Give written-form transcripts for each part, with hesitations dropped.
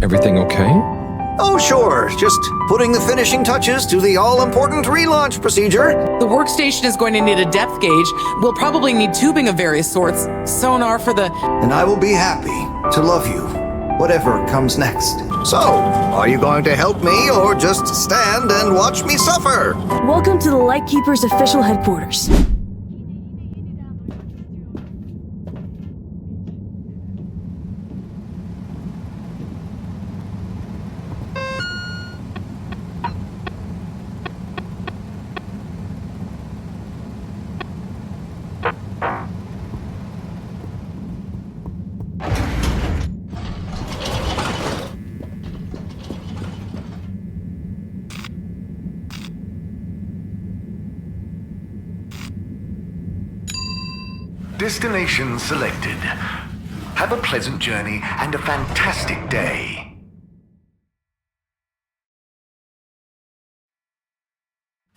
Everything okay? Oh, sure. Just putting the finishing touches to the all-important relaunch procedure. The workstation is going to need a depth gauge. We'll probably need tubing of various sorts. Sonar for the... And I will be happy to love you, whatever comes next. So, are you going to help me or just stand and watch me suffer? Welcome to the Lightkeepers official headquarters. Destination selected. Have a pleasant journey and a fantastic day.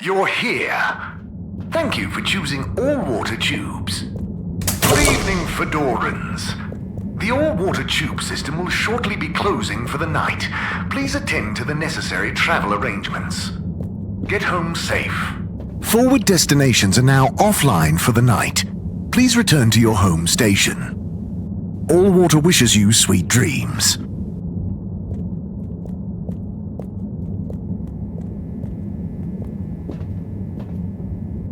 You're here. Thank you for choosing all-water tubes. Good evening, Fedorans. The all-water tube system will shortly be closing for the night. Please attend to the necessary travel arrangements. Get home safe. Forward destinations are now offline for the night. Please return to your home station. All Water wishes you sweet dreams.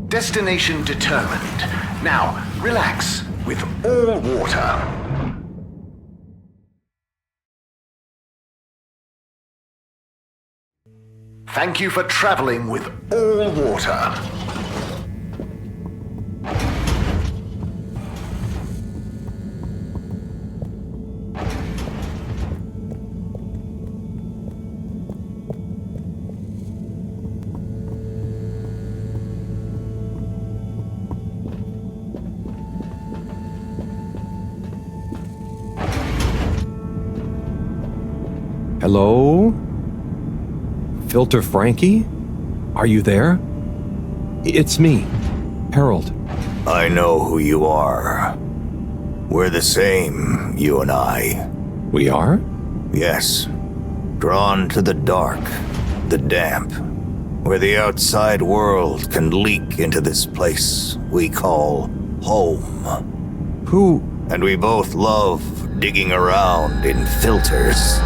Destination determined. Now, relax with All Water. Thank you for traveling with All Water. Hello? Filter Frankie? Are you there? It's me, Harold. I know who you are. We're the same, you and I. We are? Yes. Drawn to the dark, the damp, where the outside world can leak into this place we call home. Who? And we both love digging around in filters.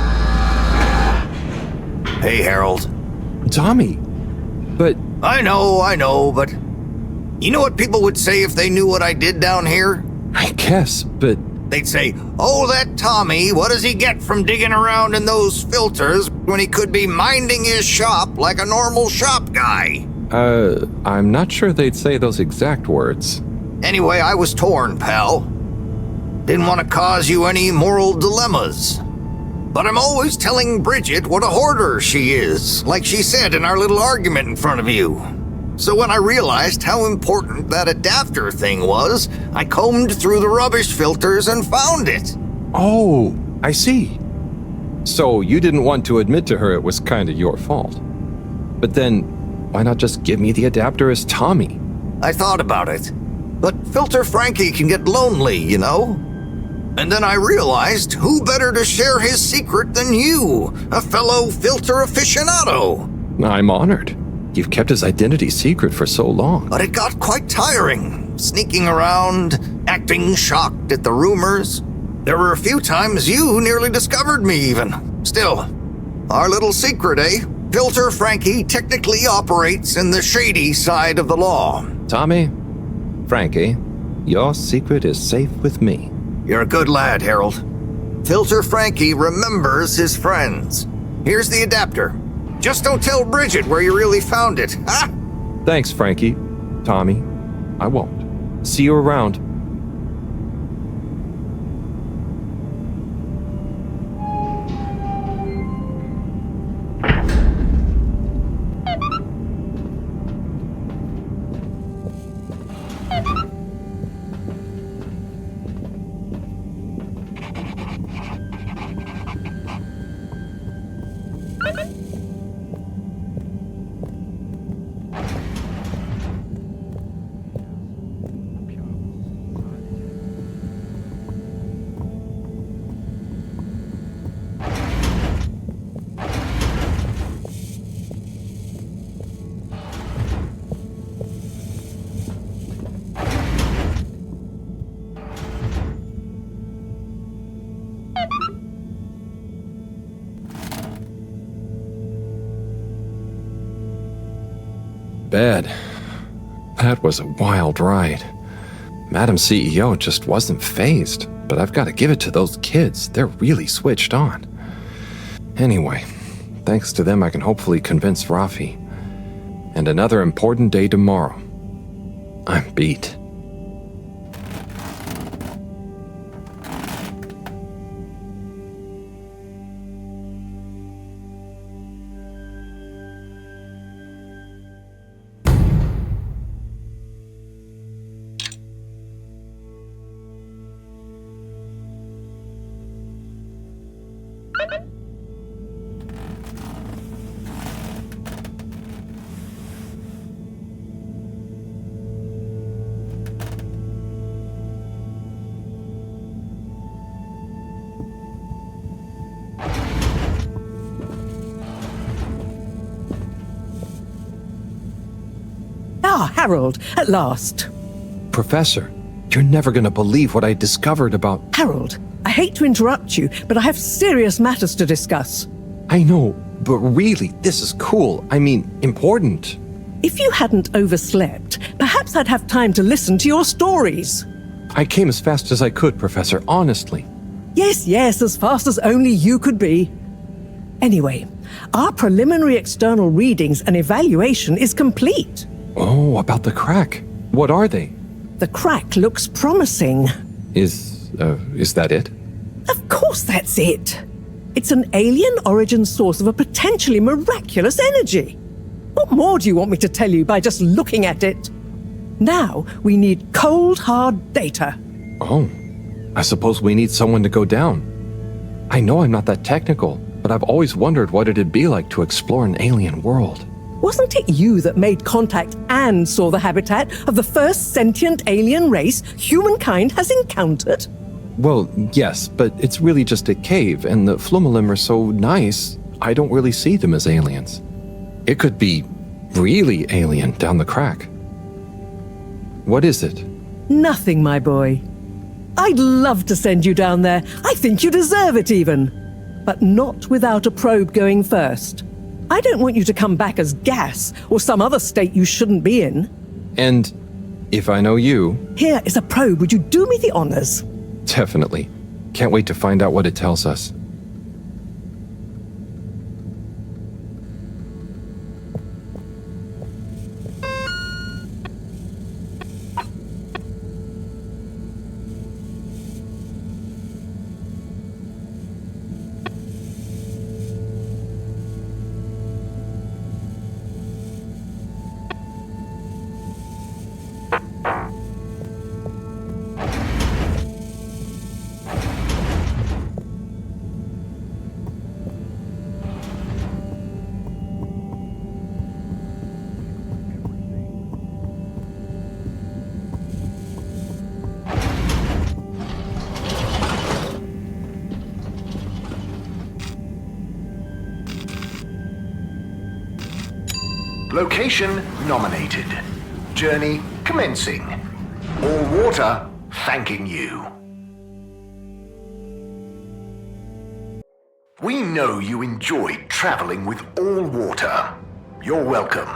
Hey, Harold. Tommy. But... I know, but... You know what people would say if they knew what I did down here? I guess, but... They'd say, oh, that Tommy, what does he get from digging around in those filters when he could be minding his shop like a normal shop guy? I'm not sure they'd say those exact words. Anyway, I was torn, pal. Didn't want to cause you any moral dilemmas. But I'm always telling Bridget what a hoarder she is, like she said in our little argument in front of you. So when I realized how important that adapter thing was, I combed through the rubbish filters and found it. Oh, I see. So you didn't want to admit to her it was kind of your fault. But then, why not just give me the adapter as Tommy? I thought about it. But Filter Frankie can get lonely, you know? And then I realized who better to share his secret than you, a fellow filter aficionado. I'm honored. You've kept his identity secret for so long. But it got quite tiring, sneaking around, acting shocked at the rumors. There were a few times you nearly discovered me even. Still, our little secret, eh? Filter Frankie technically operates in the shady side of the law. Tommy, Frankie, your secret is safe with me. You're a good lad, Harold. Filter Frankie remembers his friends. Here's the adapter. Just don't tell Bridget where you really found it, huh? Thanks, Frankie. Tommy, I won't. See you around. bed. That was a wild ride. Madam CEO just wasn't fazed, but I've got to give it to those kids. They're really switched on. Anyway, thanks to them I can hopefully convince Rafi. And another important day tomorrow. I'm beat. Ah, Harold, at last. Professor, you're never going to believe what I discovered about... Harold, I hate to interrupt you, but I have serious matters to discuss. I know, but really, this is cool. I mean, important. If you hadn't overslept, perhaps I'd have time to listen to your stories. I came as fast as I could, Professor, honestly. Yes, as fast as only you could be. Anyway, our preliminary external readings and evaluation is complete. Oh, about the crack. What are they? The crack looks promising. Is that it? Of course that's it. It's an alien origin source of a potentially miraculous energy. What more do you want me to tell you by just looking at it? Now we need cold, hard data. Oh, I suppose we need someone to go down. I know I'm not that technical, but I've always wondered what it'd be like to explore an alien world. Wasn't it you that made contact and saw the habitat of the first sentient alien race humankind has encountered? Well, yes, but it's really just a cave, and the Flumalim are so nice, I don't really see them as aliens. It could be really alien down the crack. What is it? Nothing, my boy. I'd love to send you down there. I think you deserve it even. But not without a probe going first. I don't want you to come back as gas or some other state you shouldn't be in. And if I know you... Here is a probe. Would you do me the honors? Definitely. Can't wait to find out what it tells us. Location nominated. Journey commencing. All water thanking you. We know you enjoyed traveling with all water. You're welcome.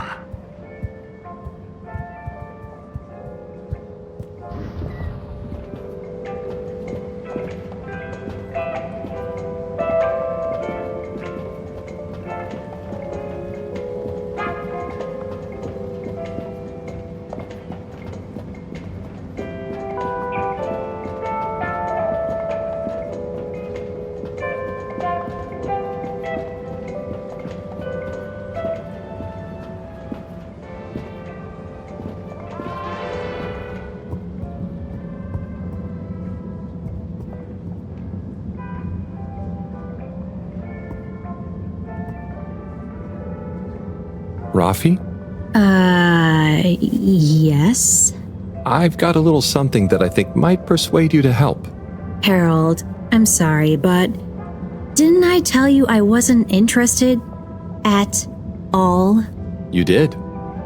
Rafi? Yes? I've got a little something that I think might persuade you to help. Harold, I'm sorry, but didn't I tell you I wasn't interested at all? You did,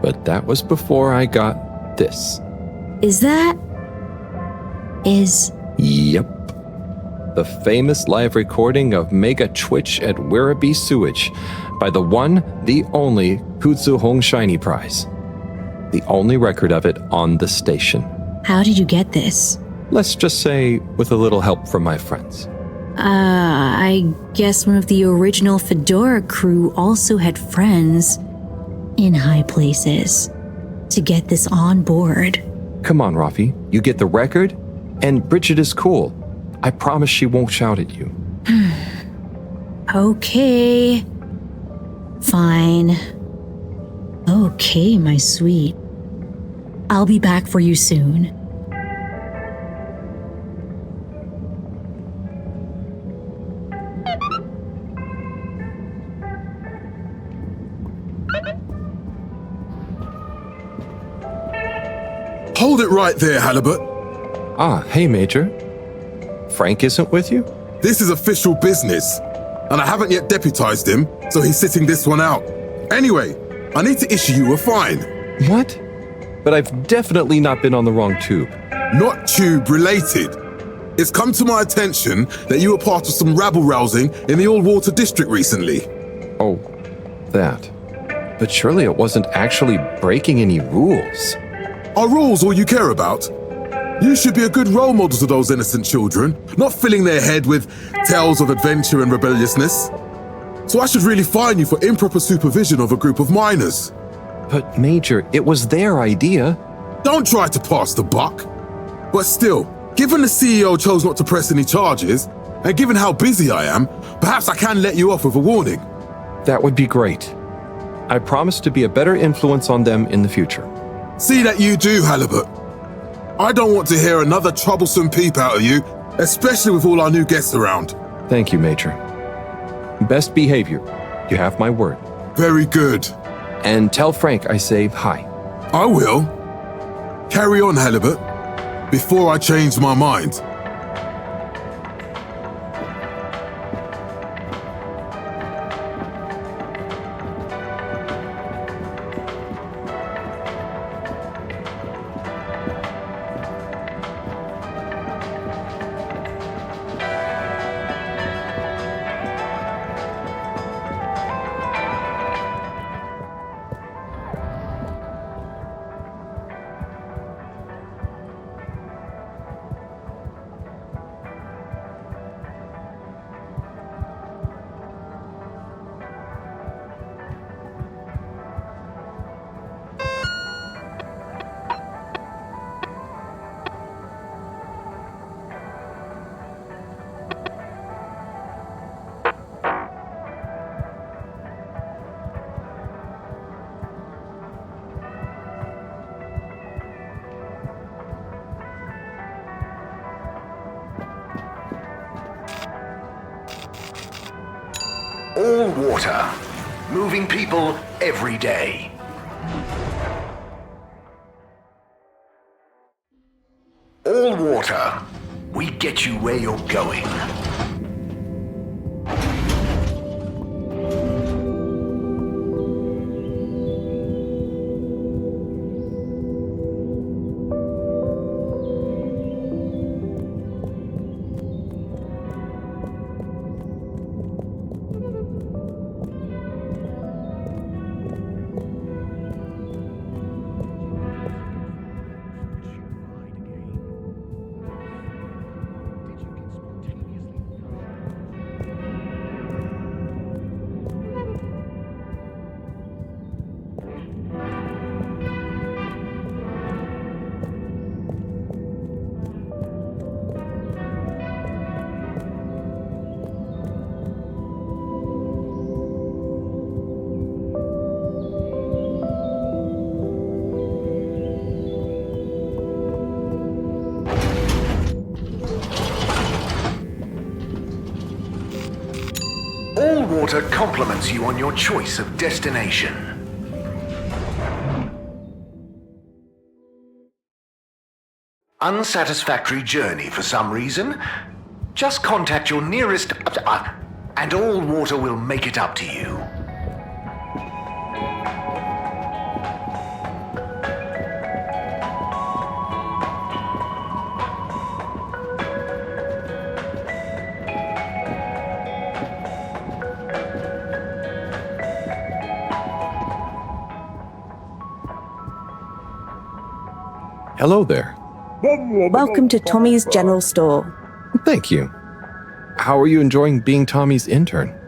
but that was before I got this. Yep. The famous live recording of Mega Twitch at Werribee Sewage by the one, the only Kutsu Hong Shiny Prize. The only record of it on the station. How did you get this? Let's just say with a little help from my friends. I guess one of the original Fedora crew also had friends in high places to get this on board. Come on, Rafi. You get the record, and Bridget is cool. I promise she won't shout at you. Okay. Fine. Okay, my sweet. I'll be back for you soon. Hold it right there, Halibut. Ah, hey, Major. Frank isn't with you? This is official business, and I haven't yet deputized him, so he's sitting this one out. Anyway, I need to issue you a fine. What? But I've definitely not been on the wrong tube. Not tube related. It's come to my attention that you were part of some rabble-rousing in the All-Water District recently. Oh, that. But surely it wasn't actually breaking any rules. Are rules all you care about? You should be a good role model to those innocent children, not filling their head with tales of adventure and rebelliousness. So I should really fine you for improper supervision of a group of minors. But Major, it was their idea. Don't try to pass the buck. But still, given the CEO chose not to press any charges, and given how busy I am, perhaps I can let you off with a warning. That would be great. I promise to be a better influence on them in the future. See that you do, Halibut. I don't want to hear another troublesome peep out of you, especially with all our new guests around. Thank you, Major. Best behavior. You have my word. Very good. And tell Frank I say hi. I will. Carry on, Halibut, before I change my mind. All water. Moving people every day. All water. We get you where you're going. All water compliments you on your choice of destination. Unsatisfactory journey for some reason? Just contact your nearest and All Water will make it up to you. Hello there. Welcome to Tommy's General Store. Thank you. How are you enjoying being Tommy's intern?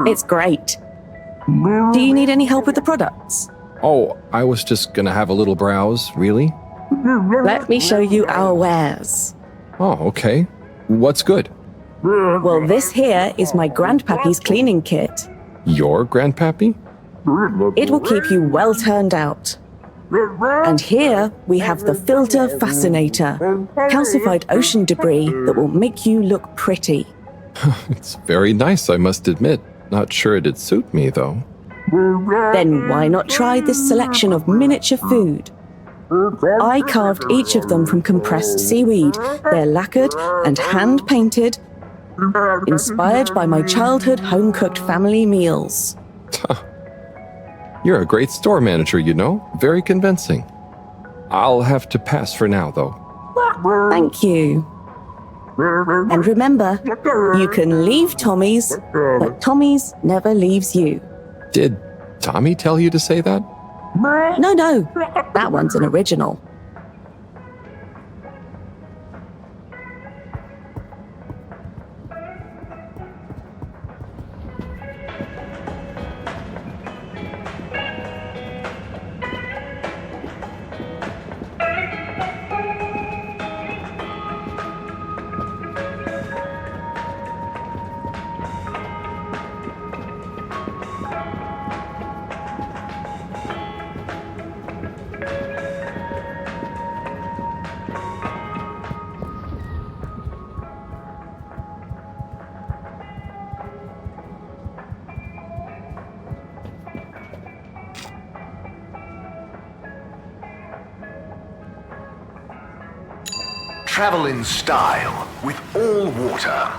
It's great. Do you need any help with the products? Oh, I was just gonna have a little browse, really? Let me show you our wares. Oh, okay. What's good? Well, this here is my grandpappy's cleaning kit. Your grandpappy? It will keep you well turned out. And here we have the Filter Fascinator, calcified ocean debris that will make you look pretty. It's very nice, I must admit. Not sure it'd suit me, though. Then why not try this selection of miniature food? I carved each of them from compressed seaweed. They're lacquered and hand-painted, inspired by my childhood home-cooked family meals. You're a great store manager, you know. Very convincing. I'll have to pass for now, though. Thank you. And remember, you can leave Tommy's, but Tommy's never leaves you. Did Tommy tell you to say that? No, that one's an original. Travel in style with all water.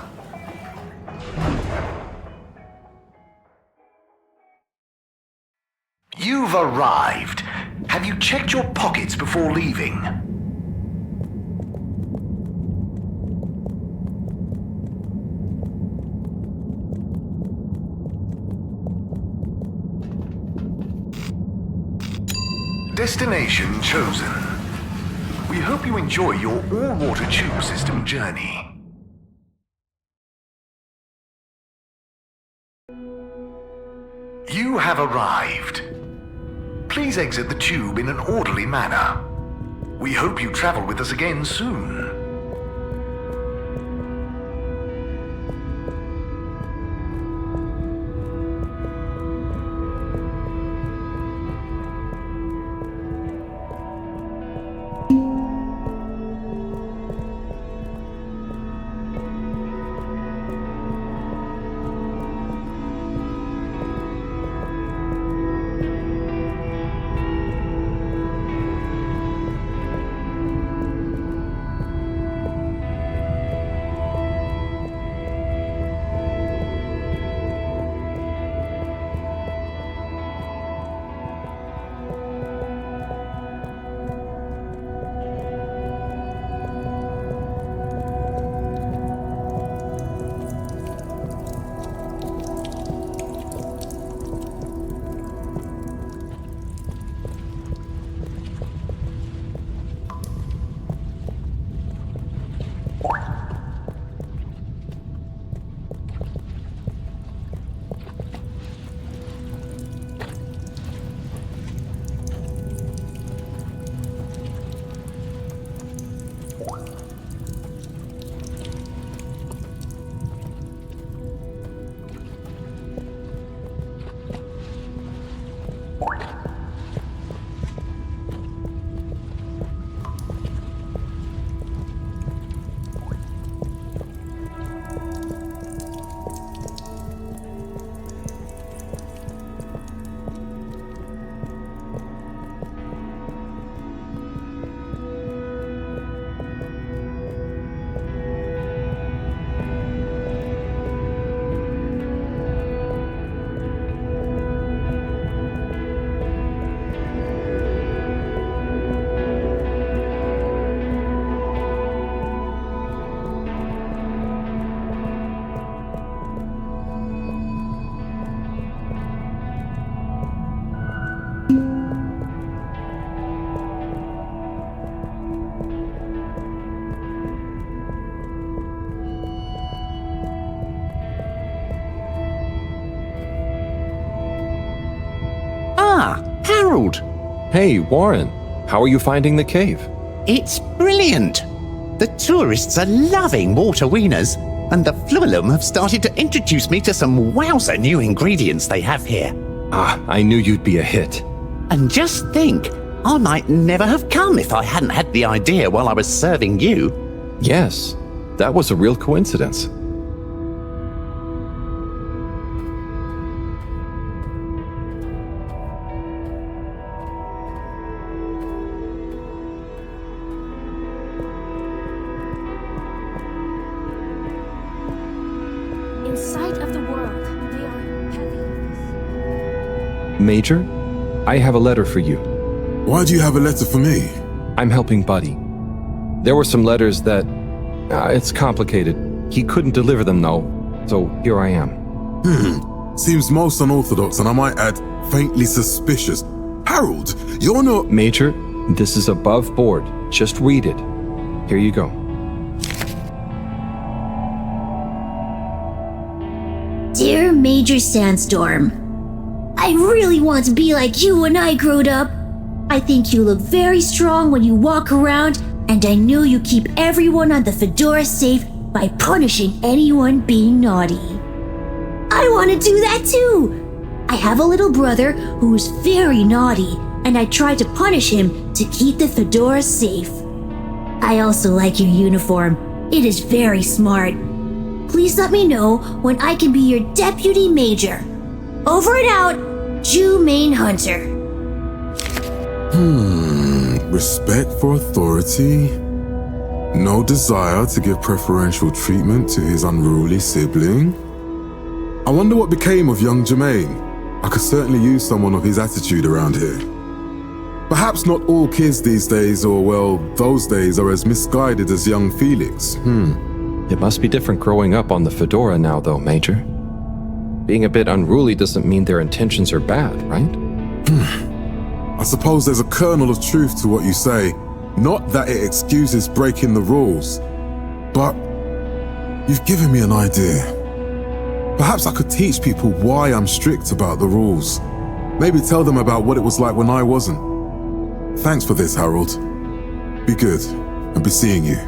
You've arrived. Have you checked your pockets before leaving? Destination chosen. We hope you enjoy your all-water tube system journey. You have arrived. Please exit the tube in an orderly manner. We hope you travel with us again soon. Harold. Hey, Warren. How are you finding the cave? It's brilliant. The tourists are loving water wieners, and the Fluilum have started to introduce me to some wowzer new ingredients they have here. I knew you'd be a hit. And just think, I might never have come if I hadn't had the idea while I was serving you. Yes, that was a real coincidence. In sight of the world, they are heavy. Major, I have a letter for you. Why do you have a letter for me? I'm helping Buddy. There were some letters that... it's complicated. He couldn't deliver them, though, so here I am. Seems most unorthodox, and I might add, faintly suspicious. Harold, you're not... Major, this is above board. Just read it. Here you go. Dear Major Sandstorm, I really want to be like you when I growed up. I think you look very strong when you walk around, and I know you keep everyone on the Fedora safe by punishing anyone being naughty. I want to do that too. I have a little brother who's very naughty, and I try to punish him to keep the Fedora safe. I also like your uniform. It is very smart. Please let me know when I can be your deputy major. Over and out, Jew Main Hunter. Respect for authority. No desire to give preferential treatment to his unruly sibling. I wonder what became of young Jermaine. I could certainly use someone of his attitude around here. Perhaps not all kids these days, or well, those days, are as misguided as young Felix. It must be different growing up on the Fedora now, though, Major. Being a bit unruly doesn't mean their intentions are bad, right? I suppose there's a kernel of truth to what you say. Not that it excuses breaking the rules, but you've given me an idea. Perhaps I could teach people why I'm strict about the rules. Maybe tell them about what it was like when I wasn't. Thanks for this, Harold. Be good, and be seeing you.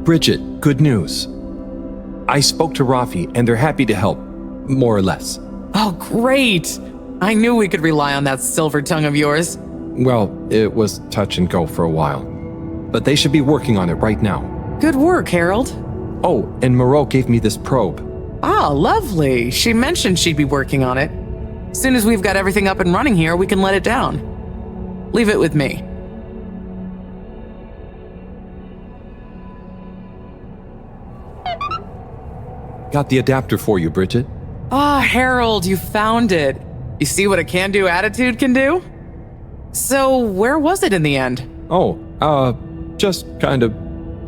Bridget, good news. I spoke to Rafi, and they're happy to help, more or less. Oh, great. I knew we could rely on that silver tongue of yours. Well, it was touch and go for a while. But they should be working on it right now. Good work, Harold. Oh, and Moreau gave me this probe. Ah, lovely. She mentioned she'd be working on it. As soon as we've got everything up and running here, we can let it down. Leave it with me. Got the adapter for you, Bridget. Ah, Harold, you found it. You see what a can-do attitude can do? So, where was it in the end? Oh, just kind of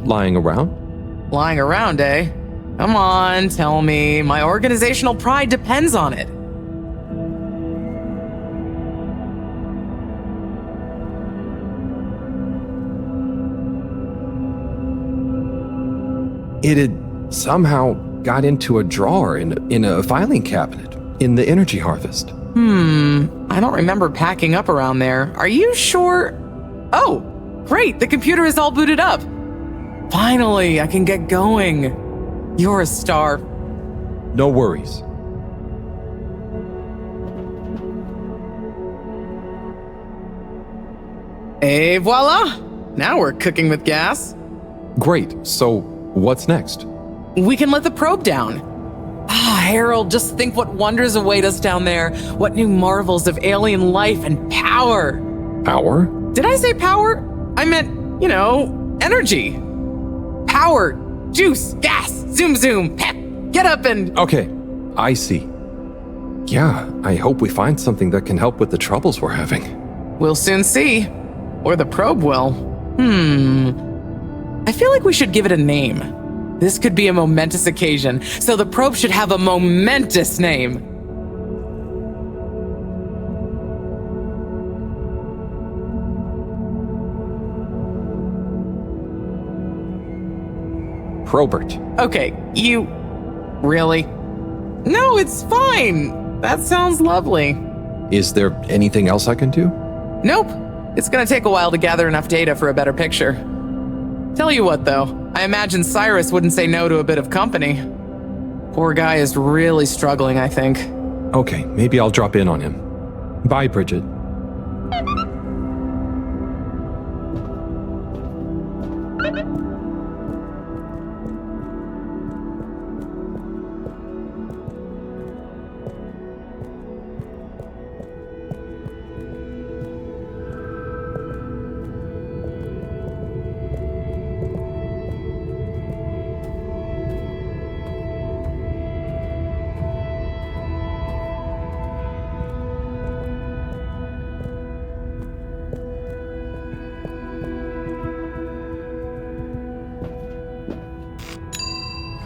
lying around. Lying around, eh? Come on, tell me. My organizational pride depends on it. It had somehow got into a drawer in a filing cabinet in the energy harvest. I don't remember packing up around there. Are you sure? Oh, great, the computer is all booted up. Finally, I can get going. You're a star. No worries. Et voila! Now we're cooking with gas. Great, so what's next? We can let the probe down. Ah, Harold, just think what wonders await us down there. What new marvels of alien life and power. Power? Did I say power? I meant, energy. Power, juice, gas, zoom zoom, pep. Get up and... Okay, I see. Yeah, I hope we find something that can help with the troubles we're having. We'll soon see. Or the probe will. I feel like we should give it a name. This could be a momentous occasion, so the probe should have a momentous name. Probert. Okay, you... Really? No, it's fine. That sounds lovely. Is there anything else I can do? Nope. It's gonna take a while to gather enough data for a better picture. Tell you what, though. I imagine Cyrus wouldn't say no to a bit of company. Poor guy is really struggling, I think. Okay, maybe I'll drop in on him. Bye, Bridget.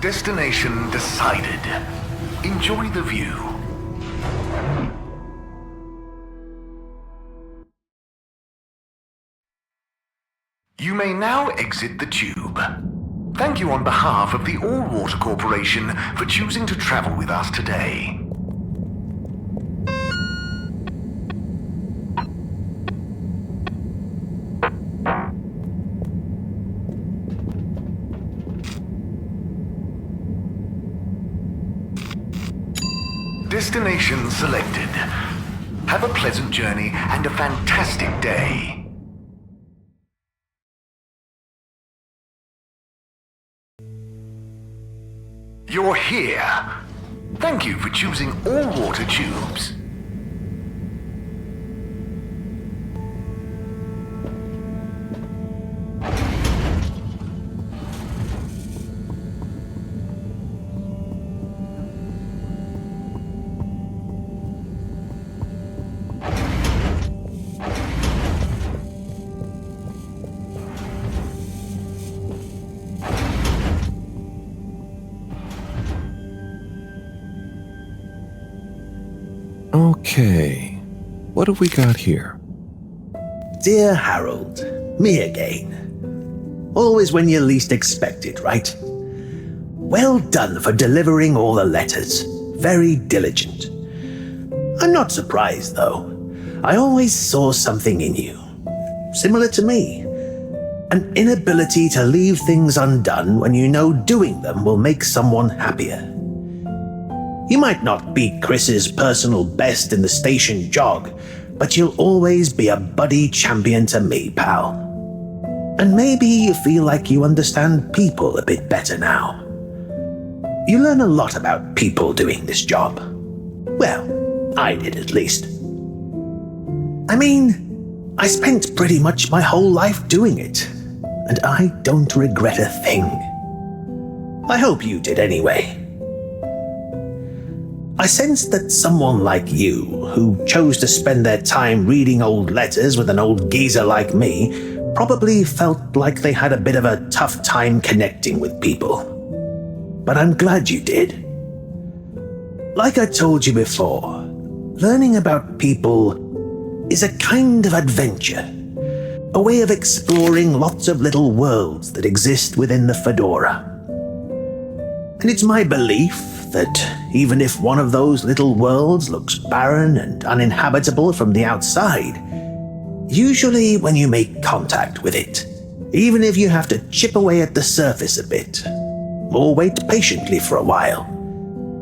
Destination decided. Enjoy the view. You may now exit the tube. Thank you on behalf of the All-Water Corporation for choosing to travel with us today. Destination selected. Have a pleasant journey and a fantastic day. You're here. Thank you for choosing all water tubes. Okay, what have we got here? Dear Harold, me again. Always when you least expect it, right? Well done for delivering all the letters. Very diligent. I'm not surprised, though. I always saw something in you. Similar to me. An inability to leave things undone when you know doing them will make someone happier. You might not beat Chris's personal best in the station jog, but you'll always be a buddy champion to me, pal. And maybe you feel like you understand people a bit better now. You learn a lot about people doing this job. Well, I did at least. I mean, I spent pretty much my whole life doing it, and I don't regret a thing. I hope you did anyway. I sensed that someone like you, who chose to spend their time reading old letters with an old geezer like me, probably felt like they had a bit of a tough time connecting with people. But I'm glad you did. Like I told you before, learning about people is a kind of adventure, a way of exploring lots of little worlds that exist within the Fedora. And it's my belief that even if one of those little worlds looks barren and uninhabitable from the outside, usually when you make contact with it, even if you have to chip away at the surface a bit, or wait patiently for a while,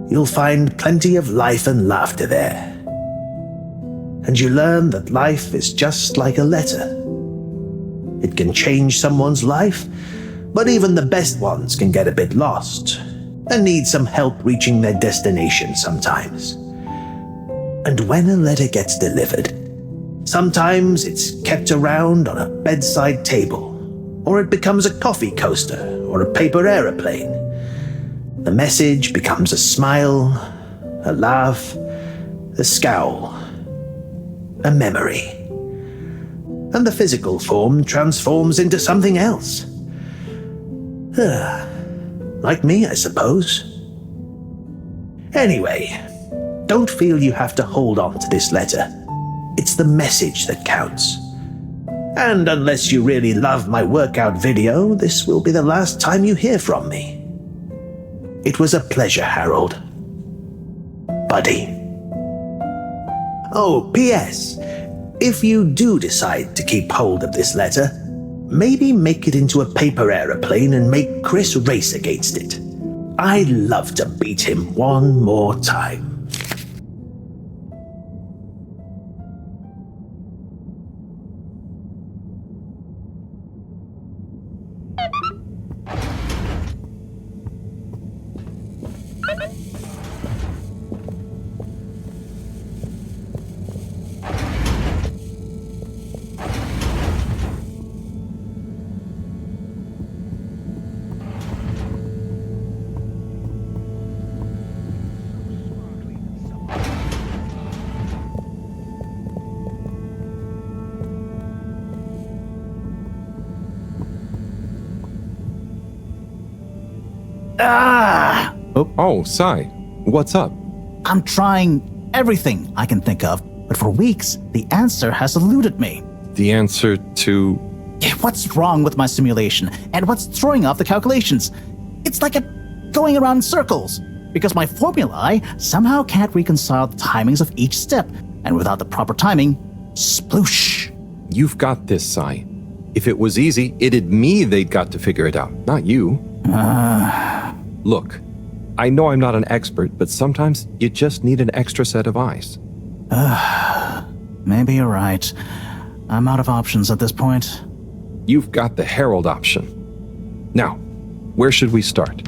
you'll find plenty of life and laughter there. And you learn that life is just like a letter. It can change someone's life, but even the best ones can get a bit lost and need some help reaching their destination sometimes. And when a letter gets delivered, sometimes it's kept around on a bedside table, or it becomes a coffee coaster or a paper aeroplane. The message becomes a smile, a laugh, a scowl, a memory. And the physical form transforms into something else. Like me, I suppose. Anyway, don't feel you have to hold on to this letter. It's the message that counts. And unless you really love my workout video, this will be the last time you hear from me. It was a pleasure, Harold. Buddy. Oh, P.S. If you do decide to keep hold of this letter, maybe make it into a paper aeroplane and make Chris race against it. I'd love to beat him one more time. Oh, Sai, what's up? I'm trying everything I can think of, but for weeks, the answer has eluded me. The answer to... What's wrong with my simulation, and what's throwing off the calculations? It's like going around in circles, because my formulae somehow can't reconcile the timings of each step, and without the proper timing, sploosh. You've got this, Sai. If it was easy, it'd me they'd got to figure it out, not you. Look, I know I'm not an expert, but sometimes you just need an extra set of eyes. Maybe you're right. I'm out of options at this point. You've got the Herald option. Now, where should we start?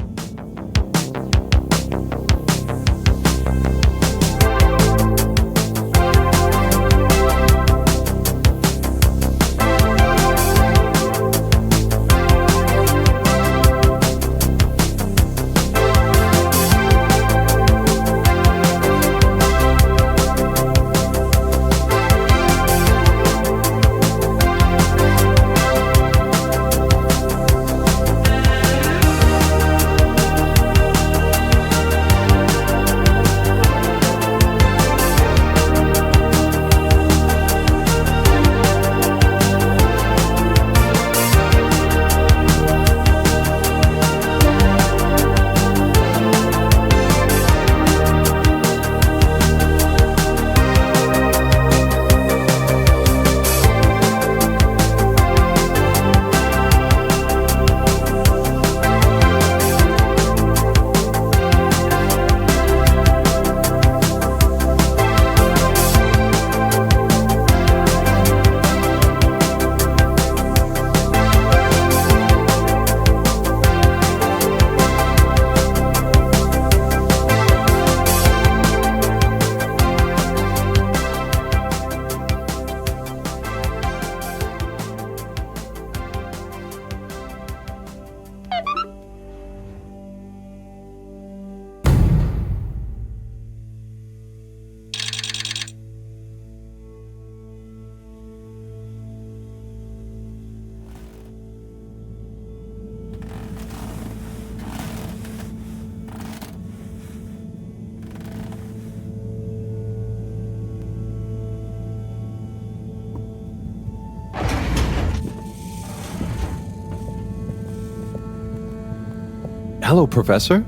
Hello, Professor.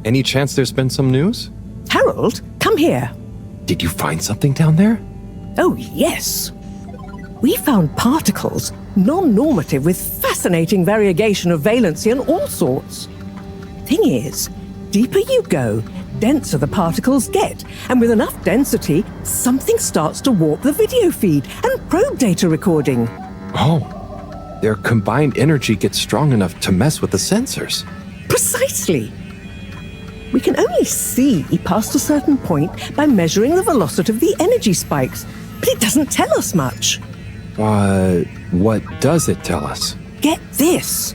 Any chance there's been some news? Harold, come here. Did you find something down there? Oh, yes. We found particles, non-normative, with fascinating variegation of valency and all sorts. Thing is, deeper you go, denser the particles get, and with enough density, something starts to warp the video feed and probe data recording. Oh, their combined energy gets strong enough to mess with the sensors. Precisely. We can only see past a certain point by measuring the velocity of the energy spikes, but it doesn't tell us much. What does it tell us? get this.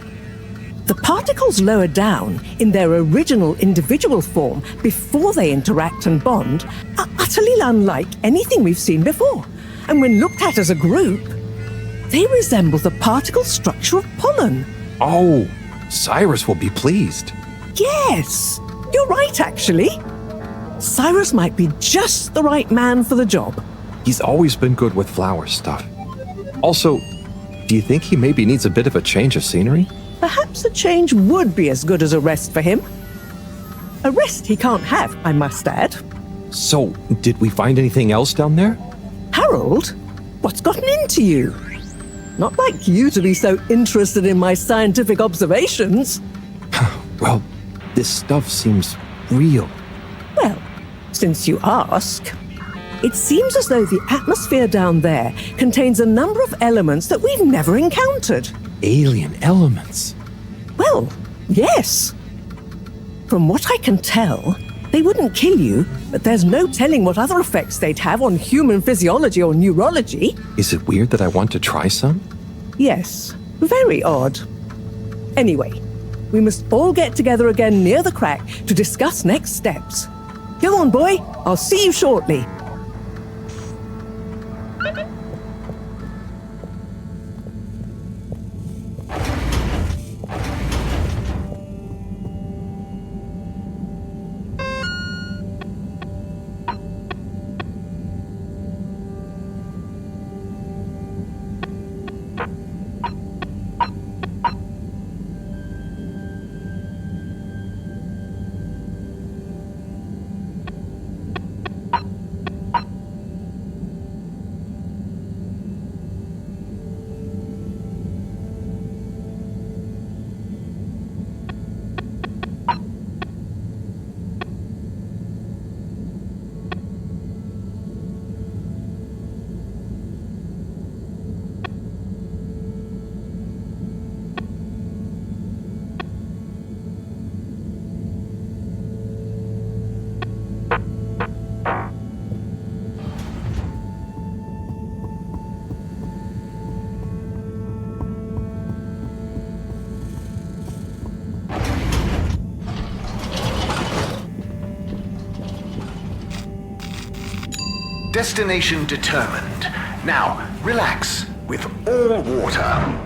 The particles lower down in their original individual form before they interact and bond are utterly unlike anything we've seen before. And when looked at as a group, they resemble the particle structure of pollen. Oh, Cyrus will be pleased. Yes, you're right, actually. Cyrus might be just the right man for the job. He's always been good with flower stuff. Also, do you think he maybe needs a bit of a change of scenery? Perhaps a change would be as good as a rest for him. A rest he can't have, I must add. So, did we find anything else down there? Harold, what's gotten into you? Not like you to be so interested in my scientific observations. Well, this stuff seems real. Well, since you ask, it seems as though the atmosphere down there contains a number of elements that we've never encountered. Alien elements? Well, yes. From what I can tell, they wouldn't kill you, but there's no telling what other effects they'd have on human physiology or neurology. Is it weird that I want to try some? Yes, very odd. Anyway, we must all get together again near the crack to discuss next steps. Go on, boy. I'll see you shortly. Destination determined. Now, relax with all water.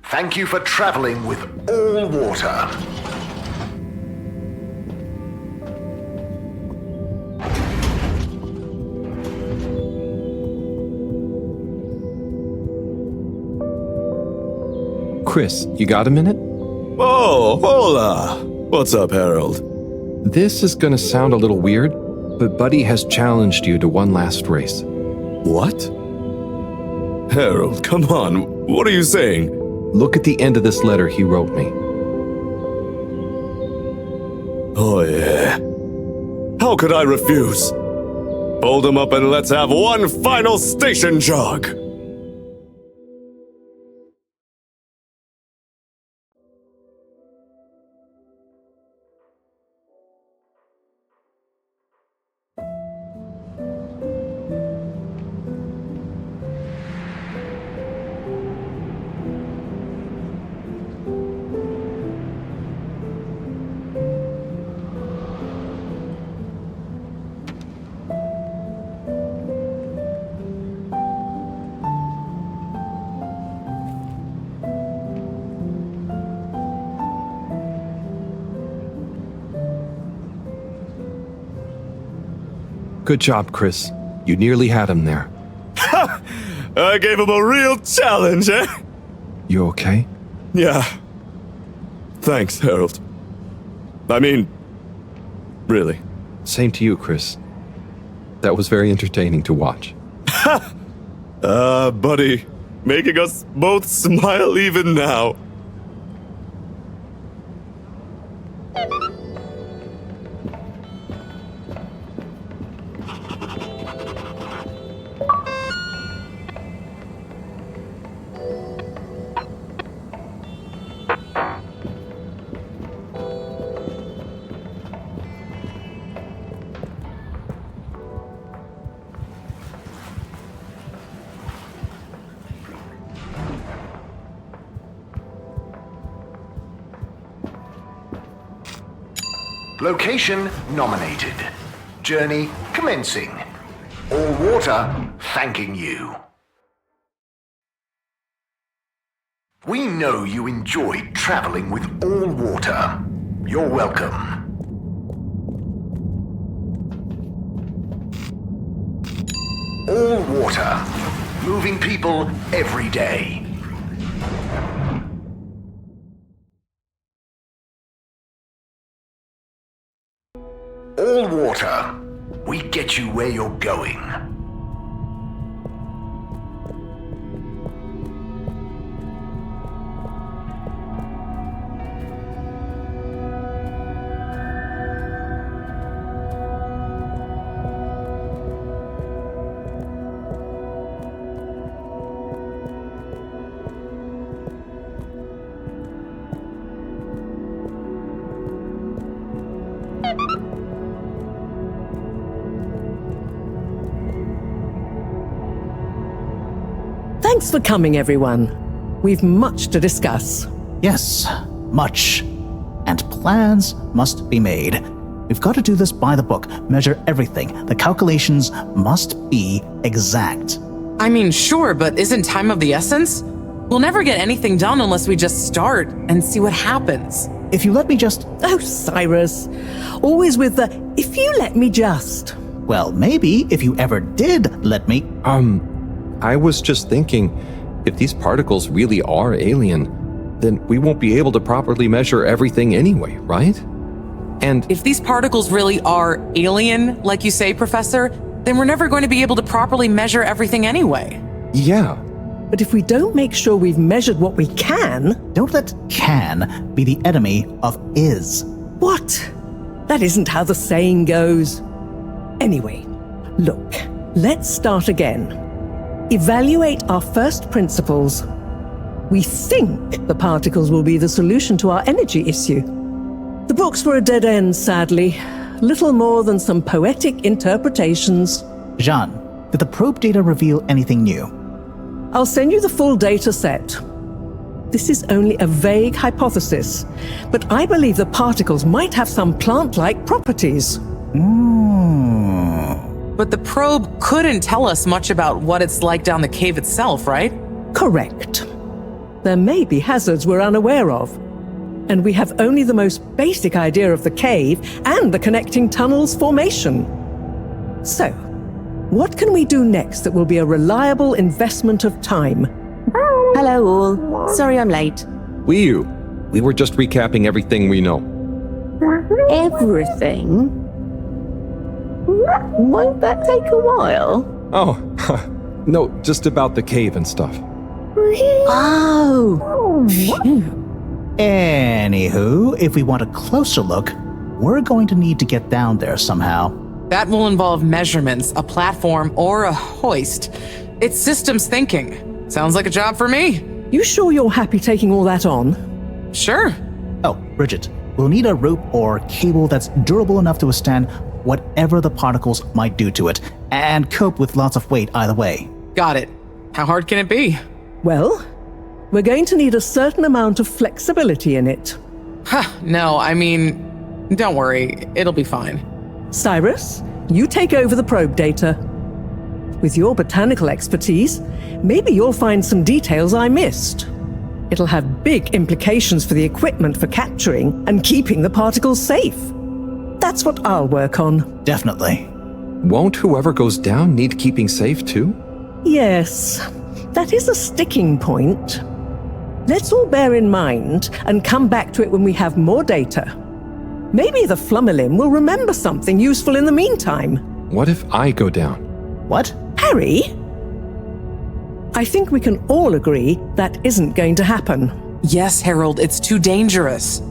Thank you for traveling with all water. Chris, you got a minute? Oh, hola! What's up, Harold? This is gonna sound a little weird, but Buddy has challenged you to one last race. What? Harold, come on, what are you saying? Look at the end of this letter he wrote me. Oh yeah. How could I refuse? Hold him up and let's have one final station jog! Good job, Chris. You nearly had him there. I gave him a real challenge, eh? You okay? Yeah. Thanks, Harold. I mean, really. Same to you, Chris. That was very entertaining to watch. Buddy, making us both smile even now. Location nominated. Journey commencing. All water thanking you. We know you enjoyed traveling with all water. You're welcome. All water. Moving people every day. All water. We get you where you're going. Thanks for coming, everyone. We've much to discuss. Yes, much. And plans must be made. We've got to do this by the book, measure everything. The calculations must be exact. I mean, sure, but isn't time of the essence? We'll never get anything done unless we just start and see what happens. If you let me just... Oh, Cyrus. Always with the, if you let me just. Well, maybe if you ever did let me... I was just thinking, if these particles really are alien, then we won't be able to properly measure everything anyway, right? And if these particles really are alien, like you say, Professor, then we're never going to be able to properly measure everything anyway. Yeah. But if we don't make sure we've measured what we can... Don't let can be the enemy of is. What? That isn't how the saying goes. Anyway, look, let's start again. Evaluate our first principles. We think the particles will be the solution to our energy issue. The books were a dead end, sadly. Little more than some poetic interpretations. Jean, did the probe data reveal anything new? I'll send you the full data set. This is only a vague hypothesis, but I believe the particles might have some plant-like properties. But the probe couldn't tell us much about what it's like down the cave itself, right? Correct. There may be hazards we're unaware of, and we have only the most basic idea of the cave and the connecting tunnels formation. So, what can we do next that will be a reliable investment of time? Hello all. Sorry I'm late. we were just recapping everything we know. Everything? Won't that take a while? Oh, no, just about the cave and stuff. Oh! Anywho, if we want a closer look, we're going to need to get down there somehow. That will involve measurements, a platform, or a hoist. It's systems thinking. Sounds like a job for me. You sure you're happy taking all that on? Sure. Oh, Bridget, we'll need a rope or cable that's durable enough to withstand whatever the particles might do to it, and cope with lots of weight either way. Got it. How hard can it be? Well, we're going to need a certain amount of flexibility in it. No, I mean, don't worry. It'll be fine. Cyrus, you take over the probe data. With your botanical expertise, maybe you'll find some details I missed. It'll have big implications for the equipment for capturing and keeping the particles safe. That's what I'll work on. Definitely. Won't whoever goes down need keeping safe too? Yes, that is a sticking point. Let's all bear in mind and come back to it when we have more data. Maybe the Flummerlim will remember something useful in the meantime. What if I go down? What? Harry? I think we can all agree that isn't going to happen. Yes, Harold, it's too dangerous.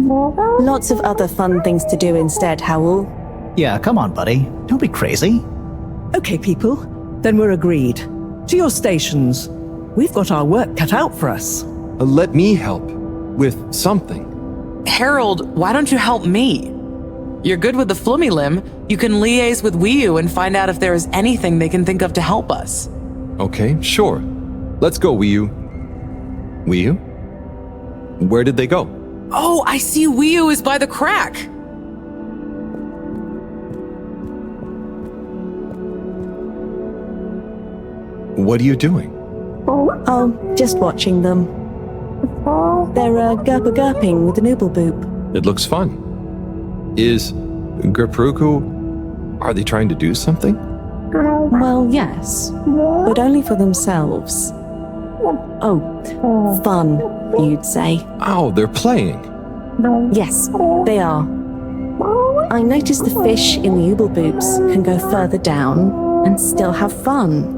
Lots of other fun things to do instead, Howell. Yeah, come on, buddy. Don't be crazy. Okay, people, then we're agreed. To your stations. We've got our work cut out for us. Let me help with something. Harold, why don't you help me? You're good with the Flummerlim. You can liaise with Wiu and find out if there is anything they can think of to help us. Okay, sure. Let's go, Wiu. Wiu? Where did they go? Oh, I see Wiu is by the crack. What are you doing? Oh, just watching them. They're gurping with an ooble boop. It looks fun. Is Gerpruku... Are they trying to do something? Well, yes, but only for themselves. Oh, fun, you'd say. Oh, they're playing. Yes, they are. I noticed the fish in the ooble boops can go further down and still have fun.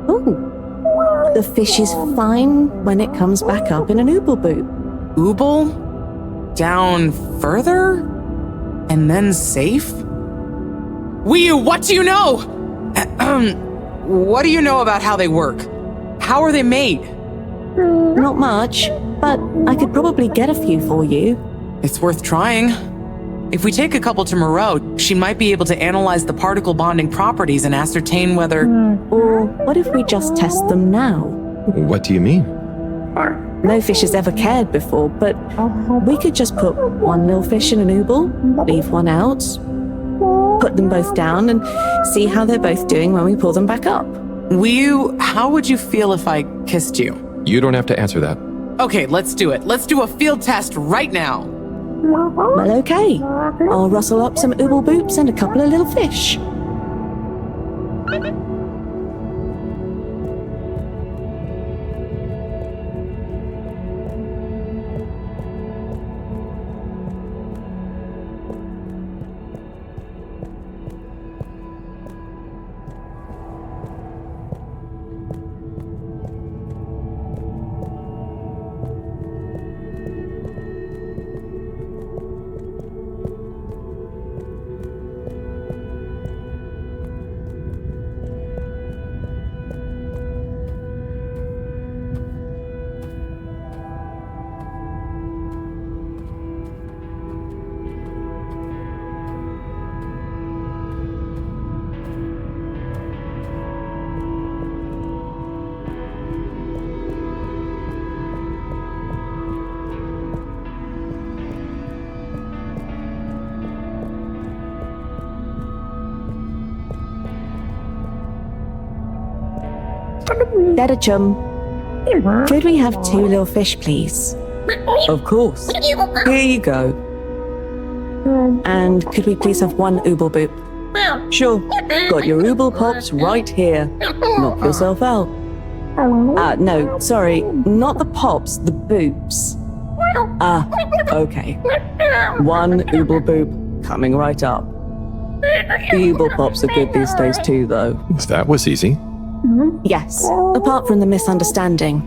Oh, the fish is fine when it comes back up in an ooble boop. Ooble? Down further? And then safe? Wiyu, what do you know? What do you know about how they work? How are they made? Not much, but I could probably get a few for you. It's worth trying. If we take a couple to Moreau, she might be able to analyze the particle bonding properties and ascertain whether... Or what if we just test them now? What do you mean? No fish has ever cared before, but we could just put one little fish in an ooble, leave one out, put them both down, and see how they're both doing when we pull them back up. Wiyu, how would you feel if I kissed you? You don't have to answer that. Okay, let's do it. Let's do a field test right now. Well, okay. I'll rustle up some ooble boops and a couple of little fish. Better chum. Could we have 2 little fish, please? Of course. Here you go. And could we please have 1 ooble boop? Sure. Got your ooble pops right here. Knock yourself out. No, sorry. Not the pops, the boops. Okay. 1 ooble boop coming right up. The ooble pops are good these days too, though. That was easy. Yes, apart from the misunderstanding.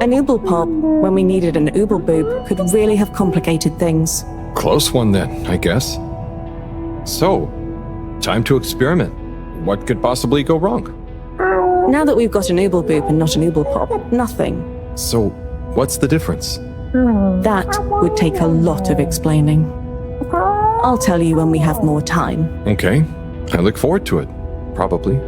An ooble pop, when we needed an ooble boop, could really have complicated things. Close one then, I guess. So, time to experiment. What could possibly go wrong? Now that we've got an ooble boop and not an ooble pop, nothing. So, what's the difference? That would take a lot of explaining. I'll tell you when we have more time. Okay, I look forward to it. Probably.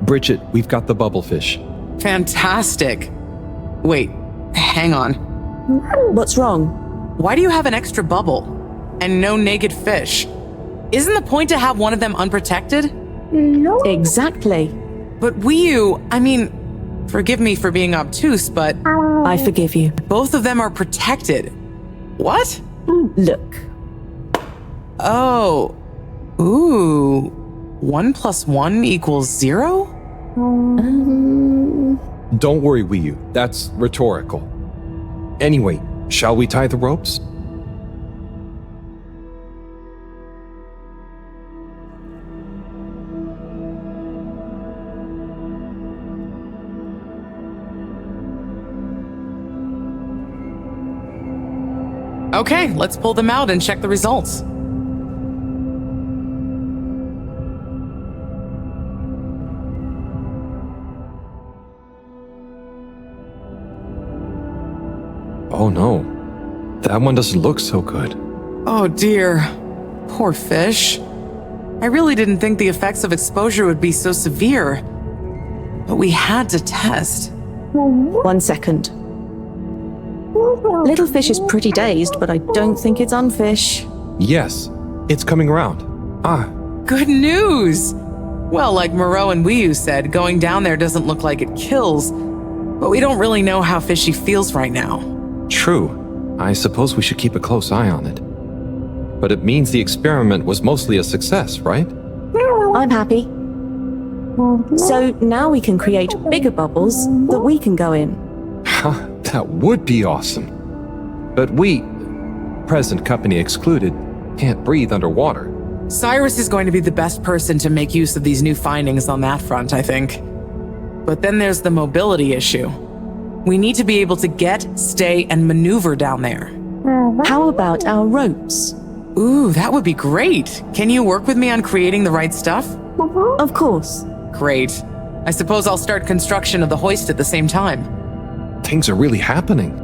Bridget, we've got the bubblefish. Fantastic. Wait, hang on. What's wrong? Why do you have an extra bubble and no naked fish? Isn't the point to have one of them unprotected? Exactly. But Wiyu, I mean, forgive me for being obtuse, but... I forgive you. Both of them are protected. What? Look. Oh. Ooh. 1 + 1 = 0? Don't worry, Wii-U. That's rhetorical. Anyway, shall we tie the ropes? Okay, let's pull them out and check the results. Oh no, that one doesn't look so good. Oh dear. Poor fish. I really didn't think the effects of exposure would be so severe. But we had to test. 1 second. Little fish is pretty dazed, but I don't think it's unfish. Yes, it's coming around. Ah, Good news! Well, like Moreau and Wii-U said, going down there doesn't look like it kills, but we don't really know how fishy feels right now. true. I suppose we should keep a close eye on it. But it means the experiment was mostly a success, right? I'm happy. So now we can create bigger bubbles that we can go in. Ha, that would be awesome. But we, present company excluded, can't breathe underwater. Cyrus is going to be the best person to make use of these new findings on that front, I think. But then there's the mobility issue. We need to be able to get, stay, and maneuver down there. How about our ropes? Ooh, that would be great. Can you work with me on creating the right stuff? Of course. Great. I suppose I'll start construction of the hoist at the same time. Things are really happening.